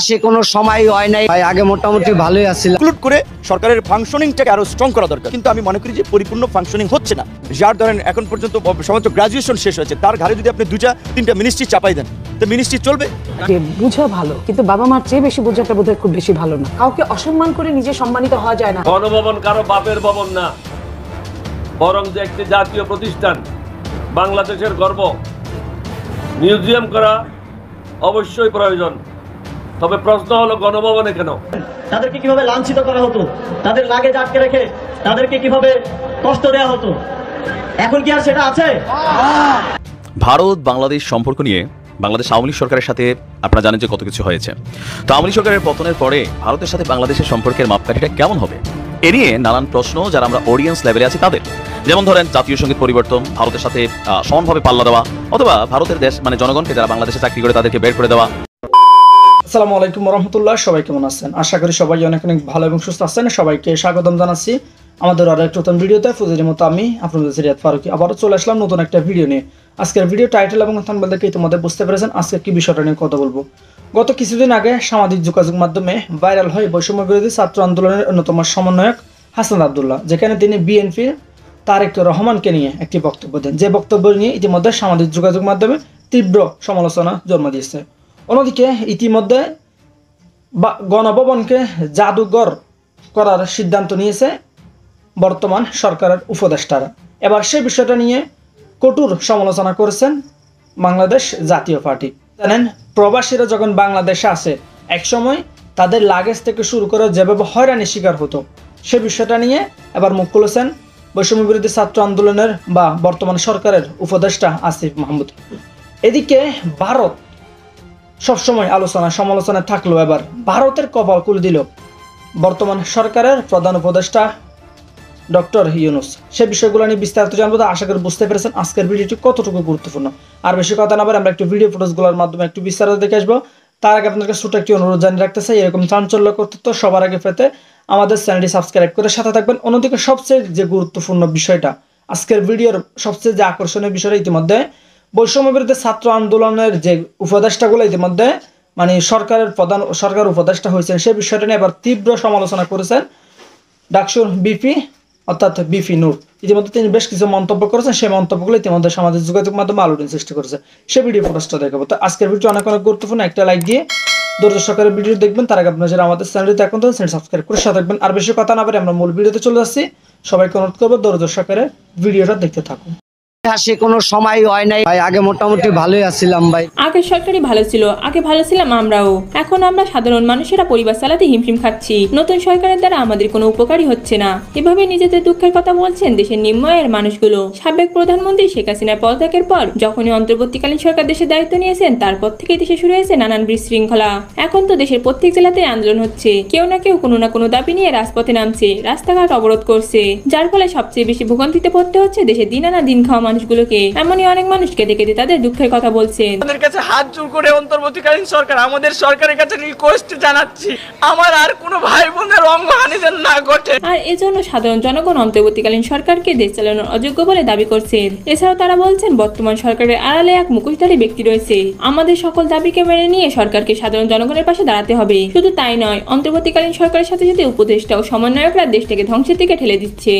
সে কোনো সময় হয় নাই ভাই, আগে মোটামুটি ভালোই আছিল। ইনক্লুড করে সরকারের ফাংশনিংটাকে আরো স্ট্রং করা দরকার, কিন্তু আমি মনে করি যে পরিপূর্ণ ফাংশনিং হচ্ছে না। যার ধরেন এখন পর্যন্ত সমস্ত গ্রাজুয়েশন শেষ হয়েছে, তার ঘাড়ে যদি আপনি 2-3টা মিনিস্ট্রি চাপাই দেন, তো মিনিস্ট্রি চলবে? বুঝা ভালো, কিন্তু বাবা মার চেয়ে বেশি বোঝাটা বোধহয় খুব বেশি ভালো না। কাউকে অসম্মান করে নিজে সম্মানিত হওয়া যায় না। গণভবন কারো বাপের ভবন না, বরং যে একটি জাতীয় প্রতিষ্ঠান, বাংলাদেশের গর্ব। মিউজিয়াম করা অবশ্যই প্রয়োজন, তবে প্রশ্ন হলো গণভবনে কেন? তাদেরকে কিভাবে লাঞ্ছিত করা হতো, তাদের লাগেজ আটকে রেখে তাদেরকে কিভাবে কষ্ট দেওয়া হতো, এখন কি আর সেটা আছে? ভারত বাংলাদেশ সম্পর্ক নিয়ে বাংলাদেশ আওয়ামী লীগ সরকারের সাথে আপনারা জানেন যে কত কিছু হয়েছে। তো আওয়ামী লীগ সরকারের পতনের পরে ভারতের সাথে বাংলাদেশের সম্পর্কের মাপকাঠিটা কেমন হবে, এ নিয়ে নানান প্রশ্ন যারা আমরা অডিয়েন্স লেভেলে আছি তাদের। যেমন ধরেন জাতীয় সঙ্গীত পরিবর্তন, ভারতের সাথে সমানভাবে পাল্লা দেওয়া, অথবা ভারতের দেশ মানে জনগণকে যারা বাংলাদেশে চাকরি করে তাদেরকে বের করে দেওয়া। আসসালামু আলাইকুম রহমতুল্লাহ, সবাই কেমন আছেন? আশা করি সবাই অনেক অনেক ভালো এবং সুস্থ আছেন। সবাইকে স্বাগতম জানাচ্ছি আমাদের আরো একটা নতুন ভিডিওতে। ফুজির মতো আমি আপনাদের সিরিয়াত ফারুকি আবারও চলে আসলাম নতুন একটা ভিডিও নিয়ে। আজকের ভিডিও টাইটেল এবং থাম্বনেল দেখে ইতিমধ্যে বুঝতে পেরেছেন আজকে কি বিষয়টা নিয়ে কথা বলবো। গত কিছুদিন আগে সামাজিক যোগাযোগ মাধ্যমে ভাইরাল হয় বৈষম্য বিরোধী ছাত্র আন্দোলনের অন্যতম সমন্বয়ক হাসান আব্দুল্লাহ, যেখানে তিনি বিএনপির তারেক রহমানকে নিয়ে একটি বক্তব্য দেন, যে বক্তব্য নিয়ে ইতিমধ্যে সামাজিক যোগাযোগ মাধ্যমে তীব্র সমালোচনা জন্ম দিয়েছে। অন্যদিকে ইতিমধ্যে গণভবনকে জাদুঘর করার সিদ্ধান্ত নিয়েছে বর্তমান সরকারের উপদেষ্টারা। এবার সেই বিষয়টা নিয়ে কঠোর সমালোচনা করেছেন বাংলাদেশ জাতীয় পার্টি। জানেন, প্রবাসীরা যখন বাংলাদেশে আসে একসময় তাদের লাগেজ থেকে শুরু করে যেভাবে হয়রানির শিকার হতো, সে বিষয়টা নিয়ে এবার মুখ খুলেছেন বৈষম্য বিরোধী ছাত্র আন্দোলনের বা বর্তমান সরকারের উপদেষ্টা আসিফ মাহমুদ। এদিকে ভারত সবসময় আলোচনা সমালোচনায় থাকলেও এবার ভারতের কপাল খুলে দিল বর্তমান সরকারের প্রধান উপদেষ্টা ডক্টর ইউনূস। সে বিষয়গুলো নিয়ে বিস্তারিত জানবো। আশা করি বুঝতে পেরেছেন আজকের ভিডিওটি কতটুকু গুরুত্বপূর্ণ। আর বেশি কথা না বলে আমরা একটু ভিডিও ফুটেজগুলোর মাধ্যমে একটু বিস্তারিত দেখে আসবো। তার আগে আপনাদের ছোট একটি অনুরোধ জানিয়ে রাখতে চাই, এরকম চাঞ্চল্যকর তথ্য সবার আগে পেতে আমাদের চ্যানেলটি সাবস্ক্রাইব করে সাথে থাকবেন। অন্যদিকে সবচেয়ে যে গুরুত্বপূর্ণ বিষয়টা, আজকের ভিডিওর সবচেয়ে যে আকর্ষণীয় বিষয়টা, ইতিমধ্যে বৈষম্য বিরোধী ছাত্র আন্দোলনের যে উপদেষ্টাগুলো ইতিমধ্যে মানে সরকার উপদেষ্টা হয়েছেন, সেই বিষয়টা নিয়ে এবার তীব্র সমালোচনা করেছেন ডাকসুর বিপি অর্থাৎ বিপি নূর। ইতিমধ্যে তিনি বেশ কিছু মন্তব্য করেছেন, সেই মন্তব্যগুলো ইতিমধ্যে সামাজিক যোগাযোগ মাধ্যমে আলোড়ন সৃষ্টি করেছে। সে ভিডিও ফুটেজটা দেখাবো। তো আজকের ভিডিও অনেক অনেক গুরুত্বপূর্ণ, একটা লাইক দিয়ে ধৈর্য সহকারে ভিডিও দেখবেন। তার আগে আপনারা যারা আমাদের চ্যানেলটিতে এখন চ্যানেল সাবস্ক্রাইব করে সাথে থাকবেন। আর বেশি কথা না বলে আমরা মূল ভিডিওতে চলে যাচ্ছি। সবাইকে অনুরোধ করবো ধৈর্য সহকারে ভিডিওটা দেখতে থাকুন। সে কোনো সময় হয় নাই ভাই, আগে মোটামুটি ভালোই আছিলাম ভাই। আগের সরকারই ভালো ছিল, আগে ভালো ছিলাম আমরাও। এখন আমরা সাধারণ মানুষেরা পরিবার চালাতে হিমশিম খাচ্ছি। নতুন সরকারের দ্বারা আমাদের কোনো উপকারই হচ্ছে না। এভাবে নিজেদের দুঃখের কথা বলছেন দেশের নিম্ন আয়ের মানুষগুলো। সাবেক প্রধানমন্ত্রী শেখ হাসিনার পদত্যাগের পর যখনই অন্তর্বর্তীকালীন সরকার দেশের দায়িত্ব নিয়েছেন, তারপর থেকে দেশে শুরু হয়েছে নানান বিশৃঙ্খলা। এখন তো দেশের প্রত্যেক জেলাতে আন্দোলন হচ্ছে, কেউ না কেউ কোনো না কোনো দাবি নিয়ে রাজপথে নামছে, রাস্তাঘাট অবরোধ করছে, যার ফলে সবচেয়ে বেশি ভোগান্তিতে পড়তে হচ্ছে দেশের দিন আনা দিন খাওয়া মানুষগুলোকে। এমনই অনেক মানুষকে দেখে তাদের দুঃখের কথা বলছেন। আমাদের কাছে হাত জোড় করে অন্তর্বর্তীকালীন সরকার, আমাদের সরকারের কাছে রিকোয়েস্ট জানাচ্ছি, আমার আর কোনো ভাই বোনের অঙ্গহানি যেন না ঘটে। আর এজন্য সাধারণ জনগণ অন্তর্বর্তীকালীন সরকারকে দেশ চালানোর অযোগ্য বলে দাবি করছেন। এছাড়াও তারা বলছেন বর্তমান সরকারের আড়ালে এক মুখোশধারী ব্যক্তি রয়েছে। আমাদের সকল দাবিকে মেনে নিয়ে সরকারকে সাধারণ জনগণের পাশে দাঁড়াতে হবে। শুধু তাই নয়, অন্তর্বর্তীকালীন সরকারের সাথে সাথে উপদেষ্টা ও সমন্বয়করা দেশটাকে ধ্বংসের দিকে ঠেলে দিচ্ছে।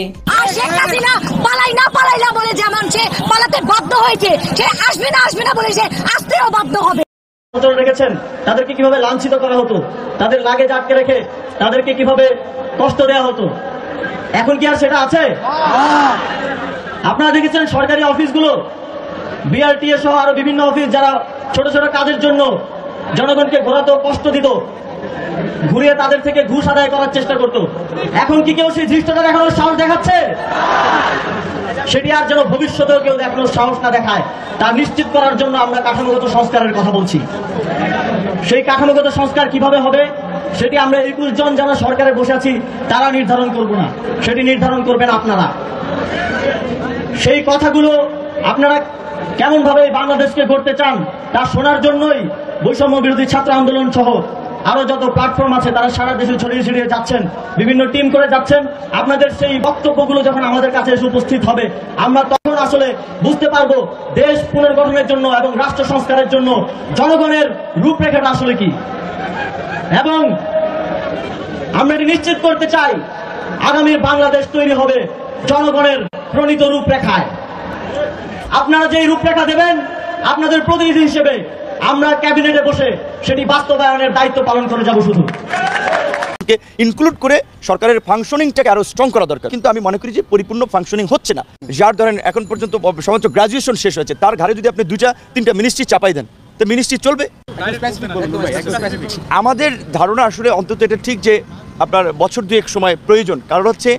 তাদেরকে কিভাবে লাঞ্ছিত করা হতো, তাদের লাগেজ আটকে রেখে তাদেরকে কিভাবে কষ্ট দেওয়া হতো, এখন কি আর সেটা আছে? আপনারা দেখেছেন সরকারি অফিসগুলো, বিআরটিএ সহ আরো বিভিন্ন অফিস, যারা ছোট ছোট কাজের জন্য জনগণকে ঘোরাতো, কষ্ট দিত, ঘুরিয়ে তাদের থেকে ঘুষ আদায় করার চেষ্টা করত। এখন কি কেউ সেই দৃশ্যটা দেখানোর সাহস দেখাচ্ছে? সেটি আর যেন ভবিষ্যতেও কেউ দেখানোর সাহস না দেখায়, তা নিশ্চিত করার জন্য আমরা কাঠামোগত সংস্কারের কথা বলছি। সেই কাঠামোগত সংস্কার কিভাবে হবে সেটি আমরা 21 জন যারা সরকারে বসে আছি তারা নির্ধারণ করব না, সেটি নির্ধারণ করবেন আপনারা। সেই কথাগুলো আপনারা কেমন ভাবে বাংলাদেশকে গড়তে চান তা শোনার জন্যই বৈষম্য বিরোধী ছাত্র আন্দোলন সহ আরো যত প্ল্যাটফর্ম আছে তারা সারা দেশে ছড়িয়ে ছিটিয়ে যাচ্ছেন, বিভিন্ন টিম করে যাচ্ছেন। আপনাদের সেই বক্তব্যগুলো যখন আমাদের কাছে এসে উপস্থিত হবে, আমরা তখন আসলে বুঝতে পারবো দেশ পুনর্গঠনের জন্য এবং রাষ্ট্র সংস্কারের জন্য জনগণের রূপরেখাটা আসলে কি। এবং আমরা এটি নিশ্চিত করতে চাই আগামী বাংলাদেশ তৈরি হবে জনগণের প্রণীত রূপরেখায়। আপনারা যেই রূপরেখা দেবেন আপনাদের প্রতিনিধি হিসেবে আমরা ক্যাবিনেটে বসে সেটি বাস্তবায়নের দায়িত্ব পালন করে যাব। শুধু ইনক্লুড করে সরকারের ফাংশনিংটাকে আরো স্ট্রং করা দরকার, কিন্তু আমি মনে করি যে পরিপূর্ণ ফাংশনিং হচ্ছে না। যার ধরেন এখন পর্যন্ত সমাজ গ্রাজুয়েশন শেষ হয়েছে, তার ঘাড়ে যদি আপনি 2-3টা মিনিস্ট্রি চাপাই দেন তো মিনিস্ট্রি চলবে? আমাদের ধারণা আসলে অন্তত এটা ঠিক যে আপনার বছর 2 সময় প্রয়োজন, কারণ হচ্ছে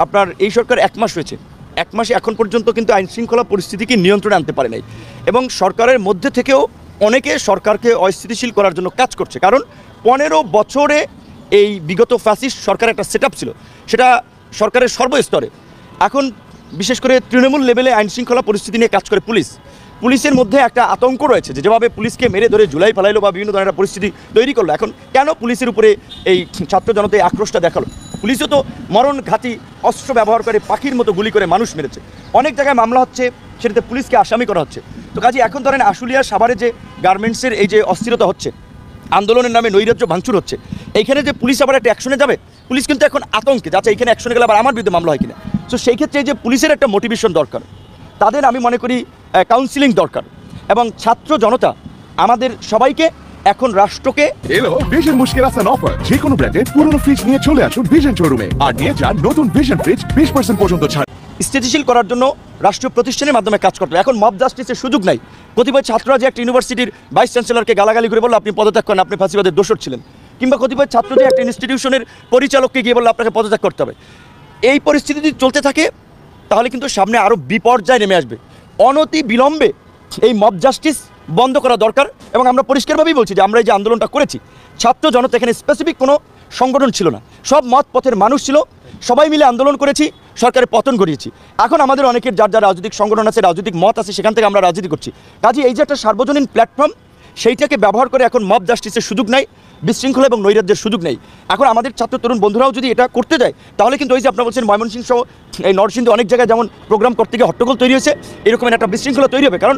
আপনার এই সরকার 1 মাস হয়েছে, 1 মাসে এখন পর্যন্ত কিন্তু আইন শৃঙ্খলা পরিস্থিতিকে নিয়ন্ত্রণে আনতে পারে নাই, এবং সরকারের মধ্যে থেকেও অনেকে সরকারকে অস্থিতিশীল করার জন্য কাজ করছে। কারণ 15 বছরে এই বিগত ফ্যাসিস্ট সরকার একটা সেট ছিল, সেটা সরকারের সর্বস্তরে। এখন বিশেষ করে তৃণমূল লেভেলে আইন শৃঙ্খলা পরিস্থিতি নিয়ে কাজ করে পুলিশের মধ্যে একটা আতঙ্ক রয়েছে যে যেভাবে পুলিশকে মেরে ধরে জুলাই ফেলাইলো বা বিভিন্ন ধরনের পরিস্থিতি তৈরি করলো, এখন কেন পুলিশের উপরে এই ছাত্র জনতায় আক্রোশটা দেখালো? পুলিশও তো মরণঘাতী অস্ত্র ব্যবহার করে পাখির মতো গুলি করে মানুষ মেরেছে, অনেক জায়গায় মামলা হচ্ছে, সেটাতে পুলিশকে আসামি করা হচ্ছে। তো কাজে এখন ধরেন আশুলিয়া সাভারে যে গার্মেন্টসের এই যে অস্থিরতা হচ্ছে, আন্দোলনের নামে নৈরাজ্য ভাঙচুর হচ্ছে, এইখানে যে পুলিশ আবার একটা অ্যাকশনে যাবে, পুলিশ কিন্তু এখন আতঙ্কে যাচ্ছে এইখানে অ্যাকশনে গেলে আবার আমার বিরুদ্ধে মামলা হয় কিনা। তো সেই ক্ষেত্রে এই যে পুলিশের একটা মোটিভেশন দরকার, তাদের আমি মনে করি কাউন্সিলিং দরকার, এবং ছাত্র জনতা আমাদের সবাইকে এখন রাষ্ট্রকে এলো ভিশন মুশকিল আসান অফার। যে কোনো ব্র্যান্ডের পুরনো ফ্রিজ নিয়ে চলে আসুন ভিশন শোরুমে আর নিয়ে যান নতুন ভিশন ফ্রিজ 20% পর্যন্ত ছাড়। স্থিতিশীল করার জন্য রাষ্ট্রীয় প্রতিষ্ঠানের মাধ্যমে কাজ করতে হবে। এখন মব জাস্টিসের সুযোগ নাই। কতিপয় ছাত্ররা যে একটা ইউনিভার্সিটির ভাইস চ্যান্সেলরকে গালাগালি করে বললো আপনি পদত্যাগ করেন, আপনি ফাঁসিবাদের দোষর ছিলেন, কিংবা কতিপয় ছাত্র যে একটা ইনস্টিটিউশনের পরিচালককে গিয়ে বললো আপনাকে পদত্যাগ করতে হবে। এই পরিস্থিতি যদি চলতে থাকে তাহলে কিন্তু সামনে আরও বিপর্যয় নেমে আসবে। অনতি বিলম্বে এই মব জাস্টিস বন্ধ করা দরকার, এবং আমরা পরিষ্কারভাবেই বলছি যে আমরা এই যে আন্দোলনটা করেছি, ছাত্র জনতা এখানে স্পেসিফিক কোনো সংগঠন ছিল না, সব মত পথের মানুষ ছিল, সবাই মিলে আন্দোলন করেছি, সরকারের পতন ঘটিয়েছি। এখন আমাদের অনেকের যার যার রাজনৈতিক সংগঠন আছে, রাজনৈতিক মত আছে, সেখান থেকে আমরা রাজনীতি করছি। কাজে এই যে একটা সার্বজনীন প্ল্যাটফর্ম, সেইটাকে ব্যবহার করে এখন মব জাস্টিসের সুযোগ নাই, বিশৃঙ্খলা এবং নৈরাজ্যের সুযোগ নেই। এখন আমাদের ছাত্র তরুণ বন্ধুরাও যদি এটা করতে যায় তাহলে কিন্তু ওই যে আপনারা বলছেন ময়মনসিংহ সহ এই নরসিংদী অনেক জায়গায় যেমন প্রোগ্রাম করতে গিয়ে হট্টগোল তৈরি হয়েছে, এরকম একটা বিশৃঙ্খলা তৈরি হবে। কারণ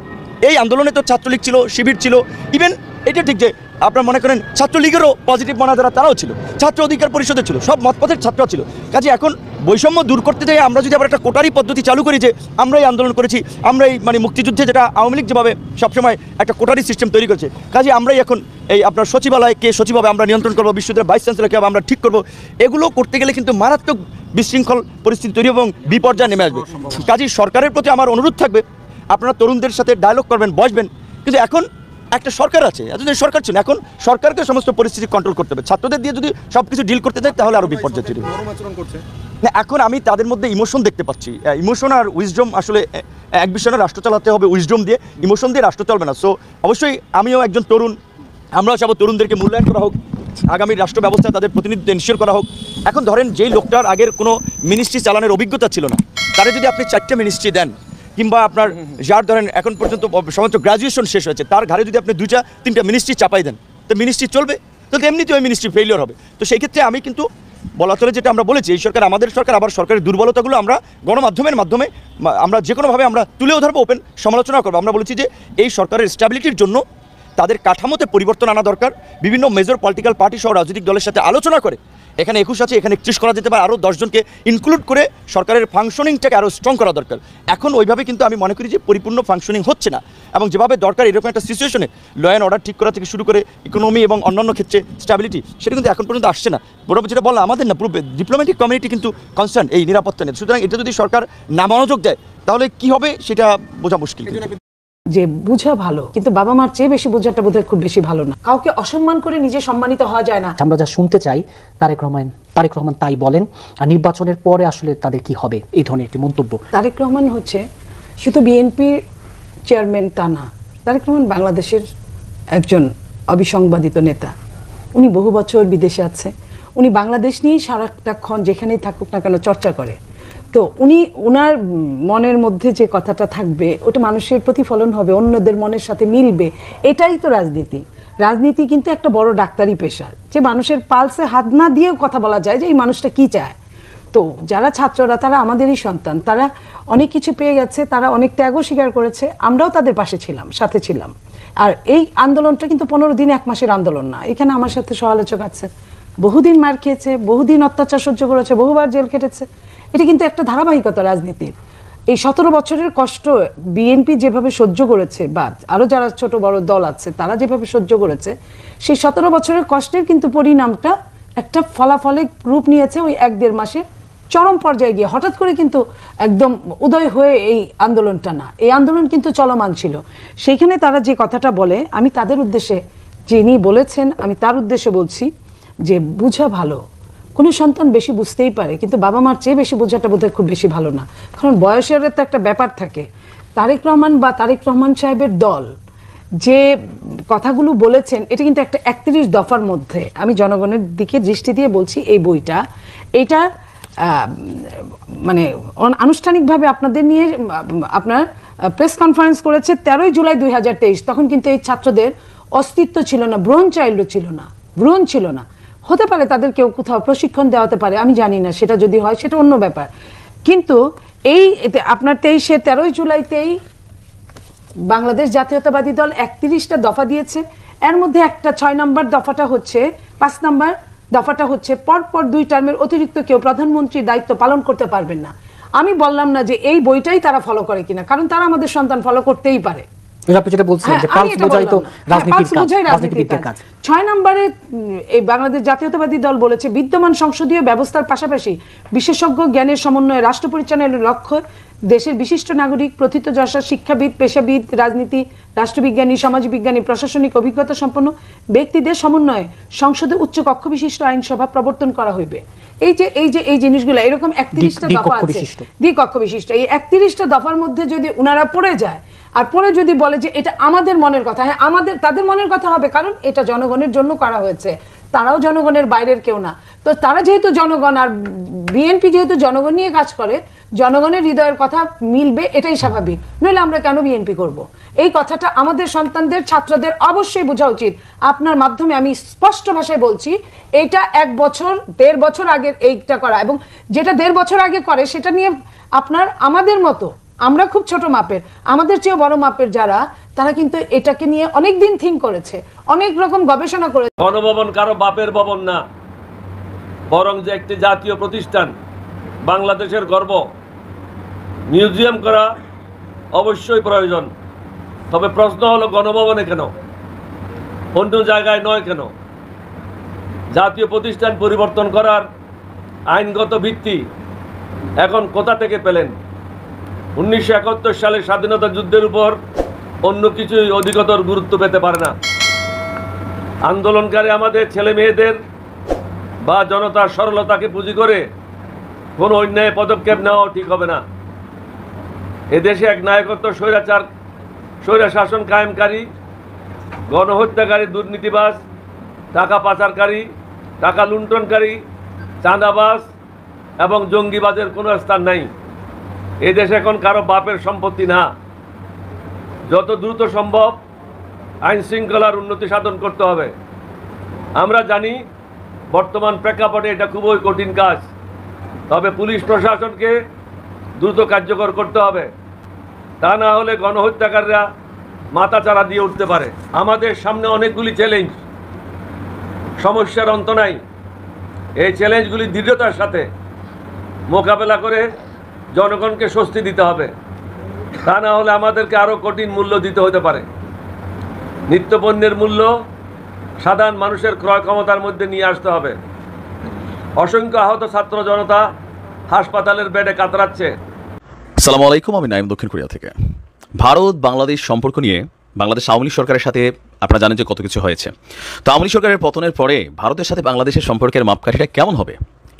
এই আন্দোলনে তো ছাত্রলীগ ছিল, শিবির ছিল, ইভেন এটা ঠিক যে আপনারা মনে করেন ছাত্রলীগেরও পজিটিভ মনা যারা তারাও ছিল, ছাত্র অধিকার পরিষদে ছিল, সব মতপথের ছাত্র ছিল। কাজে এখন বৈষম্য দূর করতে যাই আমরা যদি আবার একটা কোটারি পদ্ধতি চালু করি যে আমরাই আন্দোলন করেছি, আমরাই মুক্তিযুদ্ধে যেটা আওয়ামী লীগ যেভাবে সবসময় একটা কোটারি সিস্টেম তৈরি করেছে, কাজে আমরাই এখন এই আপনার সচিবালয়কে সচিবভাবে আমরা নিয়ন্ত্রণ করবো, বিশ্ববিদ্যালয়ের ভাইস চ্যান্সেলরকে আমরা ঠিক করবো, এগুলো করতে গেলে কিন্তু মারাত্মক বিশৃঙ্খল পরিস্থিতি তৈরি এবং বিপর্যয় নেমে আসবে। কাজে সরকারের প্রতি আমার অনুরোধ থাকবে আপনারা তরুণদের সাথে ডায়লগ করবেন, বসবেন, কিন্তু এখন একটা সরকার আছে, এতদিন সরকার ছিল, এখন সরকারকে সমস্ত পরিস্থিতি কন্ট্রোল করতে হবে। ছাত্রদের দিয়ে যদি সব কিছু ডিল করতে যায় তাহলে আরও বিপর্যয় তৈরি হবে। না, এখন আমি তাদের মধ্যে ইমোশন দেখতে পাচ্ছি, ইমোশন আর উইজডম আসলে এক বিষয়ে রাষ্ট্র চালাতে হবে উইজডম দিয়ে, ইমোশন দিয়ে রাষ্ট্র চলবে না। সো অবশ্যই আমিও একজন তরুণ, আমরাও চাবো তরুণদেরকে মূল্যায়ন করা হোক, আগামী রাষ্ট্র ব্যবস্থায় তাদের প্রতিনিধিত্ব এনশিওর করা হোক। এখন ধরেন যেই লোকটার আগের কোনো মিনিস্ট্রি চালানোর অভিজ্ঞতা ছিল না, তারা যদি আপনি 4টে মিনিস্ট্রি দেন, কিংবা আপনার যার ধরেন এখন পর্যন্ত সমস্ত গ্রাজুয়েশন শেষ হয়েছে, তার ঘাড়ে যদি আপনি 2-3টা মিনিস্ট্রি চাপাই দেন তো মিনিস্ট্রি চলবে? তো এমনিতে ওই মিনিস্ট্রি ফেলিওর হবে। তো সেই ক্ষেত্রে আমি কিন্তু বলা চলে যেটা আমরা বলেছি, এই সরকার আমাদের সরকার, আবার সরকারের দুর্বলতাগুলো আমরা গণমাধ্যমের মাধ্যমে আমরা যে কোনোভাবে আমরা তুলেও ধরবো, ওপেন সমালোচনা করবো। আমরা বলেছি যে এই সরকারের স্ট্যাবিলিটির জন্য তাদের কাঠামোতে পরিবর্তন আনা দরকার, বিভিন্ন মেজর পলিটিক্যাল পার্টি সহ রাজনৈতিক দলের সাথে আলোচনা করে, এখানে 21 আছে, এখানে 31 করা যেতে পারে, আরও 10 জনকে ইনক্লুড করে সরকারের ফাংশনিংটাকে আরও স্ট্রং করা দরকার। এখন ওইভাবে কিন্তু আমি মনে করি যে পরিপূর্ণ ফাংশনিং হচ্ছে না, এবং যেভাবে দরকার এরকম একটা সিচুয়েশনে ল অ্যান্ড অর্ডার ঠিক করা থেকে শুরু করে ইকোনমি এবং অন্যান্য ক্ষেত্রে স্ট্যাবিলিটি, সেটা কিন্তু এখন পর্যন্ত আসছে না। বরাবর যেটা বললাম, আমাদের না, পুরো ডিপ্লোম্যাটিক কমিউনিটি কিন্তু কনসার্ন এই নিরাপত্তা নিয়ে। সুতরাং এটা যদি সরকার না মনোযোগ দেয় তাহলে কি হবে সেটা বোঝা মুশকিল। যে বুঝা ভালো, কিন্তু বাবা মার চেয়ে বেশি বোঝাটা বোধহয় খুব বেশি ভালো না। কাউকে অসম্মান করে নিজে সম্মানিত হওয়া যায় না। আমরা যা শুনতে চাই তারেক রহমান তাই বলেন, আর নির্বাচনের পরে আসলে তাদের কি হবে, এই ধরনের একটি মন্তব্য। তারেক রহমান হচ্ছে শুধু বিএনপির চেয়ারম্যান তা না, তারেক রহমান বাংলাদেশের একজন অবিসংবাদিত নেতা। উনি বহু বছর বিদেশে আছে, উনি বাংলাদেশ নিয়েই সারাক্ষণ যেখানেই থাকুক না কেন চর্চা করে। তো উনি ওনার মনের মধ্যে যে কথাটা থাকবে ওটা মানুষের প্রতিফলন হবে, অন্যদের মনের সাথে মিলবে, এটাই তো রাজনীতি। রাজনীতি কিন্তু একটা বড় ডাক্তারি পেশা, যে মানুষের পালসে হাত না দিয়েও কথা বলা যায় যে এই মানুষটা কি চায়। তো যারা ছাত্ররা তারা আমাদেরই সন্তান, তারা অনেক কিছু পেয়ে গেছে, তারা অনেক ত্যাগও স্বীকার করেছে, আমরাও তাদের পাশে ছিলাম, সাথে ছিলাম। আর এই আন্দোলনটা কিন্তু 15 দিন 1 মাসের আন্দোলন না। এখানে আমার সাথে সমালোচক আছে, বহুদিন মার খেয়েছে, বহুদিন অত্যাচার সহ্য করেছে, বহুবার জেল কেটেছে। এটা কিন্তু একটা ধারাবাহিকতা রাজনীতির। এই 17 বছরের কষ্ট বিএনপি যেভাবে সহ্য করেছে, বা আরো যারা ছোট বড় দল আছে তারা যেভাবে সহ্য করেছে, সেই 17 বছরের কষ্টের কিন্তু পরিণামটা একটা ফলাফলে রূপ নিয়েছে ওই 1-1.5 মাসে চরম পর্যায়ে গিয়ে। হঠাৎ করে কিন্তু একদম উদয় হয়ে এই আন্দোলনটা না, এই আন্দোলন কিন্তু চলমান ছিল। সেইখানে তারা যে কথাটা বলে, আমি তাদের উদ্দেশ্যে, যিনি বলেছেন আমি তার উদ্দেশ্যে বলছি যে বুঝা ভালো, কোনো সন্তান বেশি বুঝতেই পারে, কিন্তু বাবা মার চেয়ে বেশি বোঝাটা বোধহয় খুব বেশি ভালো না। কারণ বয়সের তো একটা ব্যাপার থাকে। তারেক রহমান বা তারেক রহমান সাহেবের দল যে কথাগুলো বলেছেন, এটা কিন্তু একটা 31 দফার মধ্যে। আমি জনগণের দিকে দৃষ্টি দিয়ে বলছি, এই বইটা এটা মানে আনুষ্ঠানিকভাবে আপনাদের নিয়ে আপনার প্রেস কনফারেন্স করেছে 13 জুলাই 2023। তখন কিন্তু এই ছাত্রদের অস্তিত্ব ছিল না, ব্রোন চাইল্ড ছিল না, ব্রোন ছিল না। হতে পারে তাদের কেউ কোথাও প্রশিক্ষণ দেওয়া হতে পারে, আমি জানি না, সেটা যদি হয় সেটা অন্য ব্যাপার। কিন্তু এই আপনার 13 জুলাইতেই বাংলাদেশ জাতীয়তাবাদী দল 31টা দফা দিয়েছে। এর মধ্যে একটা 6 নম্বর দফাটা হচ্ছে, 5 নম্বর দফাটা হচ্ছে পরপর 2 টার্মের অতিরিক্ত কেউ প্রধানমন্ত্রীর দায়িত্ব পালন করতে পারবেন না। আমি বললাম না যে এই বইটাই তারা ফলো করে কিনা, কারণ তারা আমাদের সন্তান ফলো করতেই পারে। আপনি যেটা বলছেন যে পালস বোঝাই তো রাজনীতির কাজ। 6 নম্বরে এই বাংলাদেশ জাতীয়তাবাদী দল বলেছে, বিদ্যমান সংসদীয় ব্যবস্থার পাশাপাশি বিশেষজ্ঞ জ্ঞানের সমন্বয়ে রাষ্ট্র পরিচালনার লক্ষ্য দেশের বিশিষ্ট নাগরিক, প্রথিতযশা, শিক্ষাবিদ, পেশাবিদ, রাজনীতি, রাষ্ট্রবিজ্ঞানী, সমাজবিজ্ঞানী, প্রশাসনিক অভিজ্ঞতা সম্পন্ন ব্যক্তিদের সমন্বয়ে সংসদে উচ্চ কক্ষ বিশিষ্ট আইনসভা প্রবর্তন করা হইবে। এই জিনিসগুলো এরকম 31টা দফা আছে, দ্বিকক্ষ বিশিষ্ট। এই 31টা দফার মধ্যে যদি উনারা পড়ে যায়, আর পরে যদি বলে যে এটা আমাদের মনের কথা, হ্যাঁ তাদের মনের কথা হবে, কারণ এটা জনগণের জন্য করা হয়েছে, তারাও জনগণের বাইরের কেউ না। তো তারা যেহেতু জনগণ, আর বিএনপি যেহেতু জনগণ নিয়ে কাজ করে, জনগণের হৃদয়ের কথা মিলবে, এটাই স্বাভাবিক। নইলে আমরা কেন বিএনপি করব? এই কথাটা আমাদের সন্তানদের, ছাত্রদের অবশ্যই বোঝা উচিত। আপনার মাধ্যমে আমি স্পষ্ট ভাষায় বলছি, এটা 1 বছর 1.5 বছর আগে এইটা করা, এবং যেটা 1.5 বছর আগে করে সেটা নিয়ে আপনার আমাদের মতো, আমরা খুব ছোট মাপের, আমাদের চেয়েও বড় মাপের যারা, তারা কিন্তু এটাকে নিয়ে অনেক দিন থিঙ্ক করেছে, অনেক রকম গবেষণা করেছে। গণভবন কারো বাপের ভবন না, বরং যে একটি জাতীয় প্রতিষ্ঠান, বাংলাদেশের গর্ব। মিউজিয়াম করা অবশ্যই প্রয়োজন, তবে প্রশ্ন হলো গণভবনে কেন, অন্য জায়গায় নয় কেন? জাতীয় প্রতিষ্ঠান পরিবর্তন করার আইনগত ভিত্তি এখন কোথা থেকে পেলেন? 1971 সালে স্বাধীনতা যুদ্ধের উপর অন্য কিছুই অধিকতর গুরুত্ব পেতে পারে না। আন্দোলনকারী আমাদের ছেলে মেয়েদের বা জনতার সরলতাকে পুঁজি করে কোনো অন্যায় পদক্ষেপ নেওয়া ঠিক হবে না। এদেশে এক নায়কত্ব স্বৈরা শাসন কায়েমকারী, গণহত্যাকারী, দুর্নীতিবাজ, টাকা পাচারকারী, টাকা লুণ্ঠনকারী, চাঁদাবাজ এবং জঙ্গিবাজের কোনো স্থান নাই। এই দেশ এখন কারো বাপের সম্পত্তি না। যত দ্রুত সম্ভব আইন শৃঙ্খলার উন্নতি সাধন করতে হবে। আমরা জানি বর্তমান প্রেক্ষাপটে এটা খুবই কঠিন কাজ, তবে পুলিশ প্রশাসনকে দ্রুত কার্যকর করতে হবে, তা না হলে গণহত্যাকারীরা মাথাচাড়া দিয়ে উঠতে পারে। আমাদের সামনে অনেকগুলি চ্যালেঞ্জ, সমস্যার অন্ত নাই। এই চ্যালেঞ্জগুলি দৃঢ়তার সাথে মোকাবেলা করে জনগণকে স্বস্তি দিতে হবে, তা না হলে আমাদেরকে আরও কঠিন মূল্য দিতে হতে পারে। নিত্যপণ্যের মূল্য সাধারণ মানুষের ক্রয় ক্ষমতার মধ্যে নিয়ে আসতে হবে। অসংখ্য আহত ছাত্র জনতা হাসপাতালের বেডে কাতরাচ্ছে। আসসালামু আলাইকুম, আমি নাইম দক্ষিণ কোরিয়া থেকে। ভারত বাংলাদেশ সম্পর্ক নিয়ে বাংলাদেশ আওয়ামী লীগ সরকারের সাথে আপনারা জানেন যে কত কিছু হয়েছে। তো আওয়ামী লীগ সরকারের পতনের পরে ভারতের সাথে বাংলাদেশের সম্পর্কের মাপকাঠিটা কেমন হবে,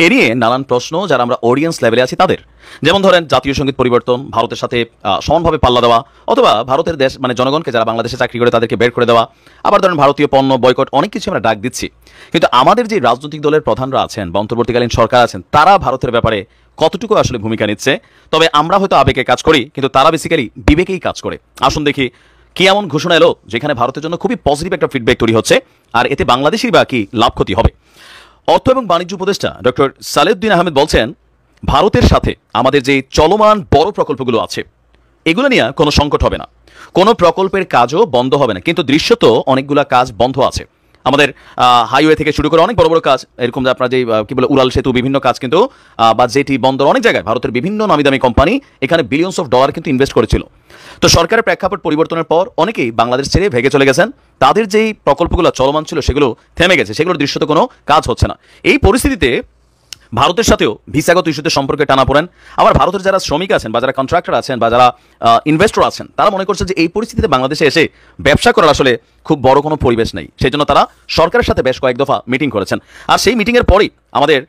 এ নিয়ে নানান প্রশ্ন যারা আমরা অডিয়েন্স লেভেলে আছি তাদের। যেমন ধরেন জাতীয় সঙ্গীত পরিবর্তন, ভারতের সাথে সমানভাবে পাল্লা দেওয়া, অথবা ভারতের দেশ মানে জনগণকে যারা বাংলাদেশে চাকরি করে তাদেরকে বের করে দেওয়া, আবার ধরেন ভারতীয় পণ্য বয়কট, অনেক কিছু আমরা ডাক দিচ্ছি। কিন্তু আমাদের যে রাজনৈতিক দলের প্রধানরা আছেন বা অন্তর্বর্তীকালীন সরকার আছেন, তারা ভারতের ব্যাপারে কতটুকু আসলে ভূমিকা নিচ্ছে? তবে আমরা হয়তো আবেগে কাজ করি, কিন্তু তারা বেসিক্যালি বিবেকেই কাজ করে। আসুন দেখি কি এমন ঘোষণা এলো যেখানে ভারতের জন্য খুবই পজিটিভ একটা ফিডব্যাক তৈরি হচ্ছে, আর এতে বাংলাদেশের বা কি লাভ ক্ষতি হবে। অর্থ এবং বাণিজ্য উপদেষ্টা ডক্টর সালেউদ্দিন আহমেদ বলছেন, ভারতের সাথে আমাদের যে চলমান বড় প্রকল্পগুলো আছে এগুলো নিয়ে কোনো সংকট হবে না, কোনো প্রকল্পের কাজও বন্ধ হবে না। কিন্তু দৃশ্যত অনেকগুলা কাজ বন্ধ আছে। আমাদের হাইওয়ে থেকে শুরু করে অনেক বড় বড় কাজ, এরকম যে আপনার যে কি বলে উড়াল সেতু, বিভিন্ন কাজ কিন্তু বা জেটি, বন্দর, অনেক জায়গায় ভারতের বিভিন্ন নামি দামি কোম্পানি এখানে বিলিয়নস অফ ডলার কিন্তু ইনভেস্ট করেছিল। তো সরকারের প্রেক্ষাপট পরিবর্তনের পর অনেকেই বাংলাদেশ ছেড়ে ভেগে চলে গেছেন। তাদের যেই প্রকল্পগুলো চলমান ছিল সেগুলো থেমে গেছে, সেগুলোর দৃশ্যত কোনো কাজ হচ্ছে না। এই পরিস্থিতিতে ভারতের সাথেও ভিসাগত ইস্যুতে সম্পর্কে টানাপোড়েন। আবার ভারতের যারা শ্রমিক আছেন বা যারা কন্ট্রাক্টর আছেন বা যারা ইনভেস্টর আছেন, তারা মনে করছে যে এই পরিস্থিতিতে বাংলাদেশে এসে ব্যবসা করার আসলে খুব বড় কোনো পরিবেশ নেই। সেই জন্য তারা সরকারের সাথে বেশ কয়েক দফা মিটিং করেছেন। আর সেই মিটিংয়ের পরেই আমাদের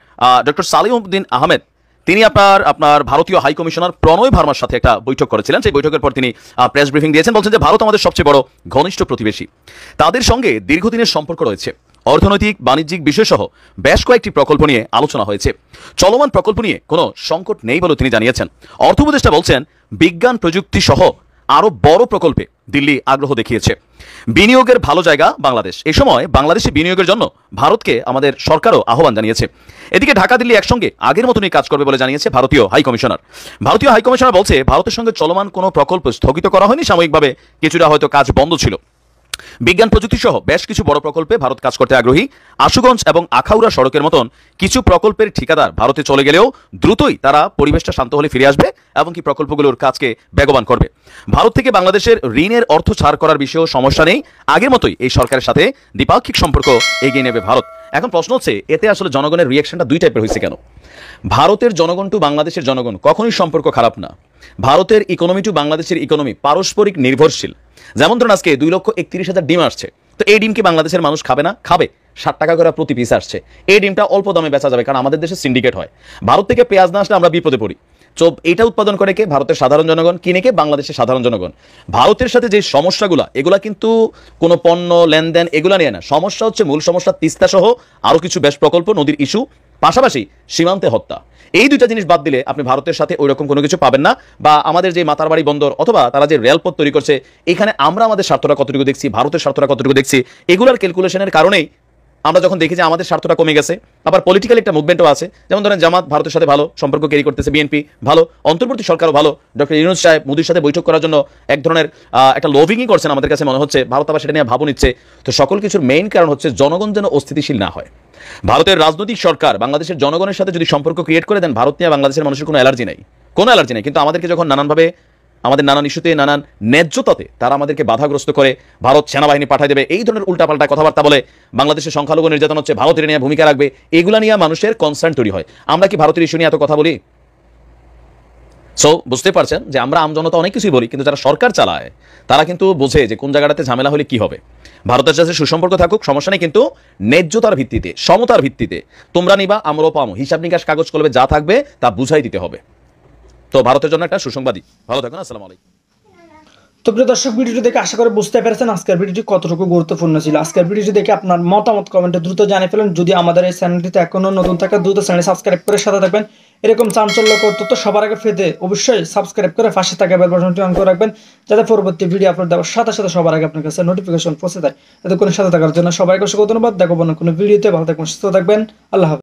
ডক্টর সালিউদ্দিন আহমেদ তিনি আপনার ভারতীয় হাই কমিশনার প্রণয় ভার্মার সাথে একটা বৈঠক করেছিলেন। সেই বৈঠকের পর তিনি প্রেস ব্রিফিং দিয়েছেন, বলছেন যে ভারত আমাদের সবচেয়ে বড় ঘনিষ্ঠ প্রতিবেশী, তাদের সঙ্গে দীর্ঘদিনের সম্পর্ক রয়েছে। অর্থনৈতিক, বাণিজ্যিক বিষয়সহ বেশ কয়েকটি প্রকল্প নিয়ে আলোচনা হয়েছে। চলমান প্রকল্প নিয়ে কোনো সংকট নেই বলে তিনি জানিয়েছেন। অর্থ উপদেষ্টা বলছেন, বিজ্ঞান প্রযুক্তি সহ আরও বড় প্রকল্পে দিল্লি আগ্রহ দেখিয়েছে। বিনিয়োগের ভালো জায়গা বাংলাদেশ। এই সময় বাংলাদেশে বিনিয়োগের জন্য ভারতকে আমাদের সরকারও আহ্বান জানিয়েছে। এদিকে ঢাকা দিল্লি একসঙ্গে আগের মতনই কাজ করবে বলে জানিয়েছে ভারতীয় হাই কমিশনার। ভারতীয় হাই কমিশনার বলছে, ভারতের সঙ্গে চলমান কোনো প্রকল্প স্থগিত করা হয়নি, সাময়িকভাবে কিছুটা হয়তো কাজ বন্ধ ছিল। বিজ্ঞান প্রযুক্তি সহ বেশ কিছু বড় প্রকল্পে ভারত কাজ করতে আগ্রহী। আশুগঞ্জ এবং আখাউড়া সড়কের মতন কিছু প্রকল্পের ঠিকাদার ভারতে চলে গেলেও দ্রুতই তারা পরিবেশটা শান্ত হলে ফিরে আসবে এবং কি প্রকল্পগুলোর কাজকে বেগবান করবে। ভারত থেকে বাংলাদেশের ঋণের অর্থ ছাড় করার বিষয়েও সমস্যা নেই, আগের মতোই এই সরকারের সাথে দ্বিপাক্ষিক সম্পর্ক এগিয়ে নেবে ভারত। এখন প্রশ্ন হচ্ছে, এতে আসলে জনগণের রিয়াকশনটা দুই টাইপের হয়েছে কেন? ভারতের জনগণ টু বাংলাদেশের জনগণ কখনোই সম্পর্ক খারাপ না। ভারতের ইকোনমি টু বাংলাদেশের ইকোনমি পারস্পরিক নির্ভরশীল। যেমন ধরুন আজকে 2,31,000 ডিম আসছে, তো এই ডিম কি বাংলাদেশের মানুষ খাবে না? খাবে। 60 টাকা করে প্রতি পিস আসছে, এই ডিমটা অল্প দামে বেচা যাবে, কারণ আমাদের দেশে সিন্ডিকেট হয়। ভারত থেকে পেঁয়াজ না আসলে আমরা বিপদে পড়ি। তো এটা উৎপাদন করে কে? ভারতের সাধারণ জনগণ। কিনে কে? বাংলাদেশের সাধারণ জনগণ। ভারতের সাথে যে সমস্যাগুলো, এগুলা কিন্তু কোনো পণ্য লেনদেন এগুলা নিয়ে না। সমস্যা হচ্ছে, মূল সমস্যা তিস্তা সহ আরও কিছু বেশ প্রকল্প, নদীর ইস্যু, পাশাপাশি সীমান্তে হত্যা। এই দুইটা জিনিস বাদ দিলে আপনি ভারতের সাথে ওই রকম কোনো কিছু পাবেন না। বা আমাদের যে মাতারবাড়ি বন্দর অথবা তারা যে রেলপথ তৈরি করছে, এখানে আমরা আমাদের স্বার্থটা কতটুকু দেখছি, ভারতের স্বার্থটা কতটুকু দেখছি, এগুলার ক্যালকুলেশনের কারণেই আমরা যখন দেখি যে আমাদের স্বার্থটা কমে গেছে। আবার পলিটিক্যাল একটা মুভমেন্টও আছে, যেমন ধরেন জামাত ভারতের সাথে ভালো সম্পর্ক ক্যারি করতেছে, বিএনপি ভালো, অন্তর্বর্তী সরকারও ভালো। ডক্টর ইউনূস সাহেব মোদির সাথে বৈঠক করার জন্য এক ধরনের একটা লবিংই করছেন, আমাদের কাছে মনে হচ্ছে। ভারত আবার সেটা নিয়ে ভাবও নিচ্ছে। তো সকল কিছুর মেইন কারণ হচ্ছে জনগণ যেন অস্থিতিশীল না হয়। ভারতের রাজনৈতিক সরকার বাংলাদেশের জনগণের সাথে যদি সম্পর্ক ক্রিয়েট করে দেন, ভারত নিয়ে বাংলাদেশের মানুষের কোনো অ্যালার্জি নাই, কোনো অ্যালার্জি নেই। কিন্তু আমাদেরকে যখন নানানভাবে আমাদের নানান ইস্যুতে, নানান ন্যায্যতাতে তারা আমাদেরকে বাধাগ্রস্ত করে, ভারত সেনাবাহিনী পাঠিয়ে দেবে, এই ধরনের উল্টাপাল্টা কথাবার্তা বলে, বাংলাদেশের সংখ্যালঘু নির্যাতন হচ্ছে, ভারতের নিয়ে ভূমিকা রাখবে, এগুলা নিয়ে মানুষের কনসার্ন তৈরি হয়। আমরা কি ভারতের ইস্যু নিয়ে এত কথা বলি? সো বুঝতে পারছেন যে আমরা আমজনতা অনেক কিছুই বলি, কিন্তু যারা সরকার চালায় তারা কিন্তু বোঝে যে কোন জায়গাটাতে ঝামেলা হলে কি হবে। ভারতের সাথে সুসম্পর্ক থাকুক, সমস্যা নেই, কিন্তু ন্যায্যতার ভিত্তিতে, সমতার ভিত্তিতে। তোমরা নিবা, আমরাও পাবো, হিসাব নিকাশ কাগজ কলমে যা থাকবে তা বুঝাই দিতে হবে। তো ভারতের জন্য একটা সুসংবাদই। ভালো থাকুন, আসসালামু আলাইকুম। তো প্রিয় দর্শক, ভিডিওটি দেখে আশা করি বুঝতে পেরেছেন আজকের ভিডিওটি কতটুকু গুরুত্বপূর্ণ ছিল। আজকের ভিডিওটি দেখে আপনার মতামত কমেন্টে দ্রুত জানিয়ে ফেলেন। যদি আমাদের এই চ্যানেলটিতে এখনো নতুন থাকে, দ্রুত চ্যানেল সাবস্ক্রাইব করে সাথে থাকবেন। এরকম চাঞ্চল্যকর তথ্য সবার আগে পেতে অবশ্যই সাবস্ক্রাইব করে পাশে থাকা বেল বাটনটি অন করে রাখবেন, যাতে পরবর্তী ভিডিও আপলোড দেওয়ার সাথে সাথে সবার আগে আপনার কাছে নোটিফিকেশন পৌঁছে যায়। এতক্ষণ সাথে থাকার জন্য সবাইকে অসংখ্য ধন্যবাদ। দেখো কোনো ভিডিওতে, ভালো থাকবেন, সুস্থ থাকবেন, আল্লাহ হাফেজ।